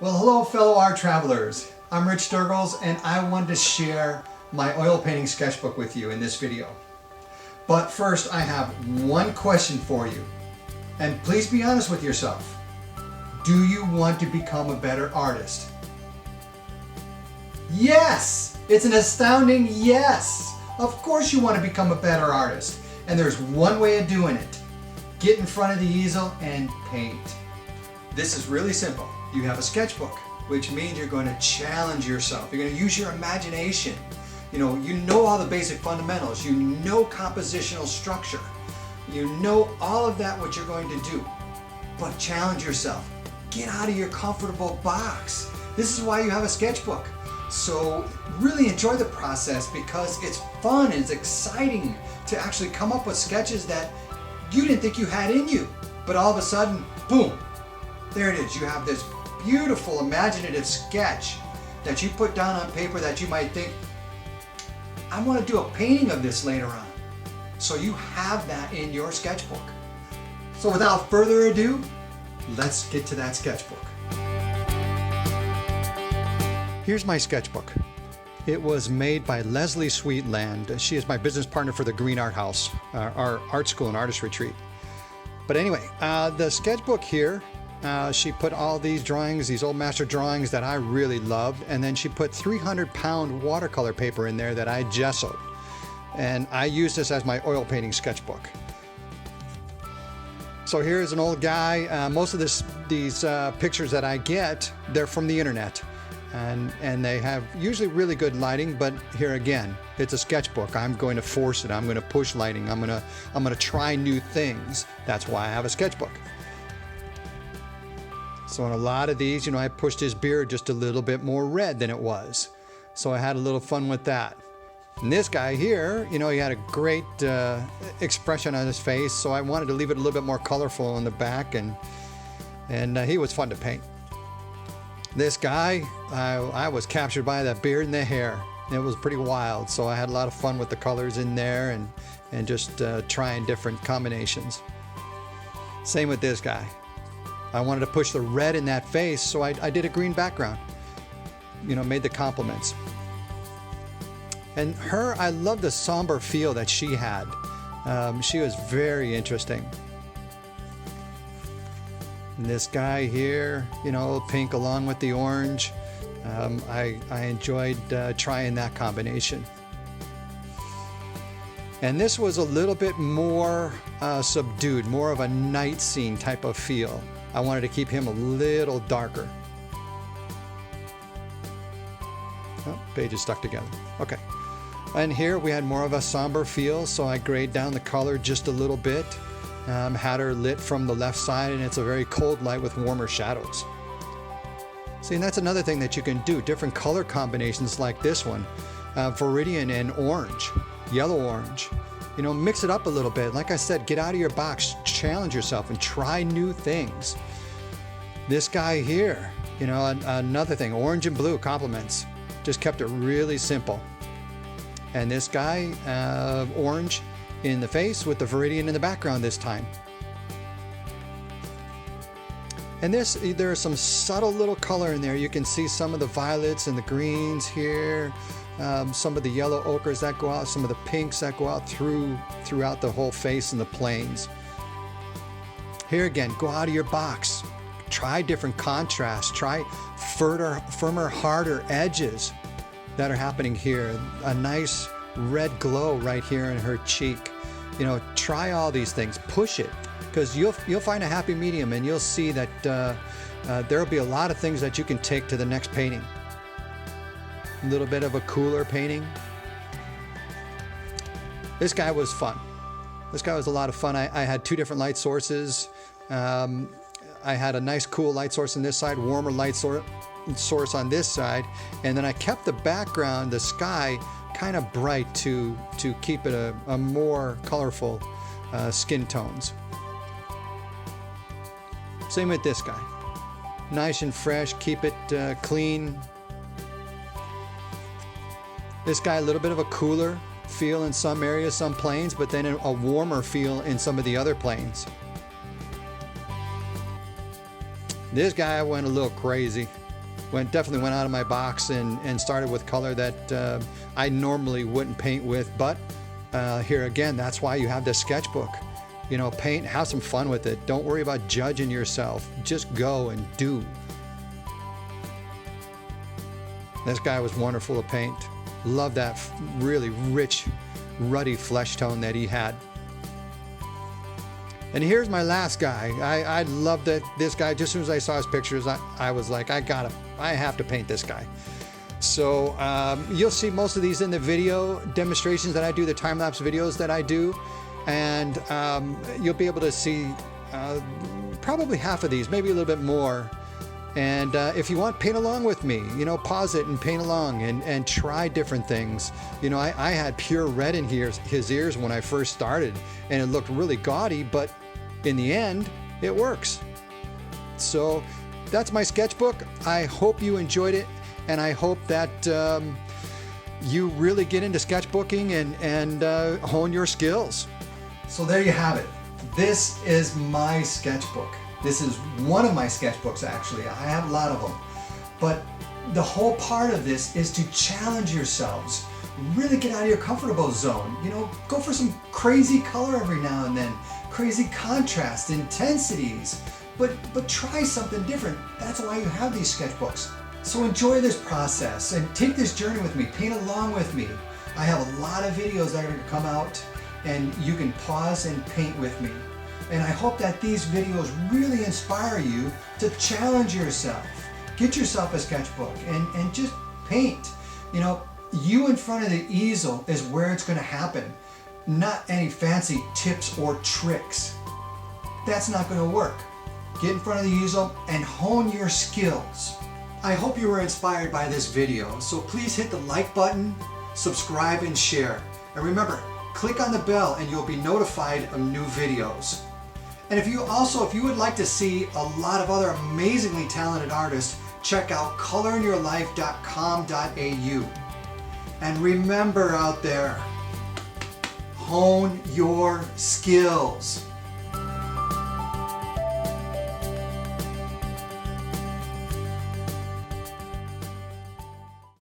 Well, hello fellow art travelers. I'm Rich Sturgles and I wanted to share my oil painting sketchbook with you in this video. But first I have one question for you. And please be honest with yourself. Do you want to become a better artist? Yes! It's an astounding yes! Of course you want to become a better artist. And there's one way of doing it. Get in front of the easel and paint. This is really simple. You have a sketchbook, which means you're going to challenge yourself. You're going to use your imagination. You know all the basic fundamentals. You know compositional structure. You know all of that what you're going to do. But challenge yourself. Get out of your comfortable box. This is why you have a sketchbook. So really enjoy the process because it's fun and it's exciting to actually come up with sketches that you didn't think you had in you. But all of a sudden, boom, there it is. You have this beautiful imaginative sketch that you put down on paper that you might think, I want to do a painting of this later on. So you have that in your sketchbook. So without further ado, let's get to that sketchbook. Here's my sketchbook. It was made by Leslie Sweetland. She is my business partner for the Green Art House, our art school and artist retreat. But anyway, the sketchbook here, she put all these drawings, these old master drawings that I really loved, and then she put 300-pound watercolor paper in there that I gessoed. And I used this as my oil painting sketchbook. So here's an old guy. Most of these pictures that I get, they're from the internet. And they have usually really good lighting, but here again, it's a sketchbook. I'm going to force it. I'm going to push lighting. I'm going to try new things. That's why I have a sketchbook. So in a lot of these, I pushed his beard just a little bit more red than it was. So I had a little fun with that. And this guy here, he had a great expression on his face, so I wanted to leave it a little bit more colorful in the back, and he was fun to paint. This guy, I was captured by that beard and the hair. It was pretty wild, so I had a lot of fun with the colors in there and just trying different combinations. Same with this guy. I wanted to push the red in that face, so I did a green background. Made the compliments. And her, I love the somber feel that she had. She was very interesting. And this guy here, pink along with the orange. I enjoyed trying that combination. And this was a little bit more subdued, more of a night scene type of feel. I wanted to keep him a little darker. Oh, page is stuck together. Okay. And here we had more of a somber feel, so I grayed down the color just a little bit. Had her lit from the left side, and it's a very cold light with warmer shadows. See, and that's another thing that you can do, different color combinations like this one. Viridian and orange, yellow-orange. Mix it up a little bit. Like I said, get out of your box, challenge yourself, and try new things. This guy here, another thing, orange and blue complements. Just kept it really simple. And this guy, orange in the face with the viridian in the background this time. And there is some subtle little color in there. You can see some of the violets and the greens here. Some of the yellow ochres that go out, some of the pinks that go out throughout the whole face and the planes. Here again, go out of your box. Try different contrasts. Try firmer, harder edges that are happening here. A nice red glow right here in her cheek. Try all these things. Push it, because you'll find a happy medium, and you'll see that there'll be a lot of things that you can take to the next painting. A little bit of a cooler painting. This guy was fun. This guy was a lot of fun. I had two different light sources. I had a nice cool light source on this side, warmer light source on this side, and then I kept the background, the sky, kind of bright to keep it a more colorful skin tones. Same with this guy. Nice and fresh, keep it clean. This guy, a little bit of a cooler feel in some areas, some planes, but then a warmer feel in some of the other planes. This guy went a little crazy. Definitely went out of my box and started with color that I normally wouldn't paint with. But here again, that's why you have this sketchbook. You know, paint, have some fun with it. Don't worry about judging yourself. Just go and do. This guy was wonderful to paint. Love that really rich, ruddy flesh tone that he had. And here's my last guy. I loved this guy. Just as soon as I saw his pictures, I was like, I have to paint this guy. So you'll see most of these in the video demonstrations that I do, the time-lapse videos that I do. And you'll be able to see probably half of these, maybe a little bit more. And if you want, paint along with me. You know, pause it and paint along and try different things. You know, I had pure red in his ears when I first started, and it looked really gaudy, but in the end, it works. So that's my sketchbook. I hope you enjoyed it, and I hope that you really get into sketchbooking and hone your skills. So there you have it. This is my sketchbook. This is one of my sketchbooks, actually. I have a lot of them. But the whole part of this is to challenge yourselves. Really get out of your comfortable zone. You know, go for some crazy color every now and then. Crazy contrast, intensities. But try something different. That's why you have these sketchbooks. So enjoy this process and take this journey with me. Paint along with me. I have a lot of videos that are going to come out, and you can pause and paint with me. And I hope that these videos really inspire you to challenge yourself. Get yourself a sketchbook and just paint. You know, you in front of the easel is where it's going to happen, not any fancy tips or tricks. That's not going to work. Get in front of the easel and hone your skills. I hope you were inspired by this video, so please hit the like button, subscribe, and share. And remember, click on the bell and you'll be notified of new videos. And if you would like to see a lot of other amazingly talented artists, check out colorinyourlife.com.au. And remember out there, hone your skills.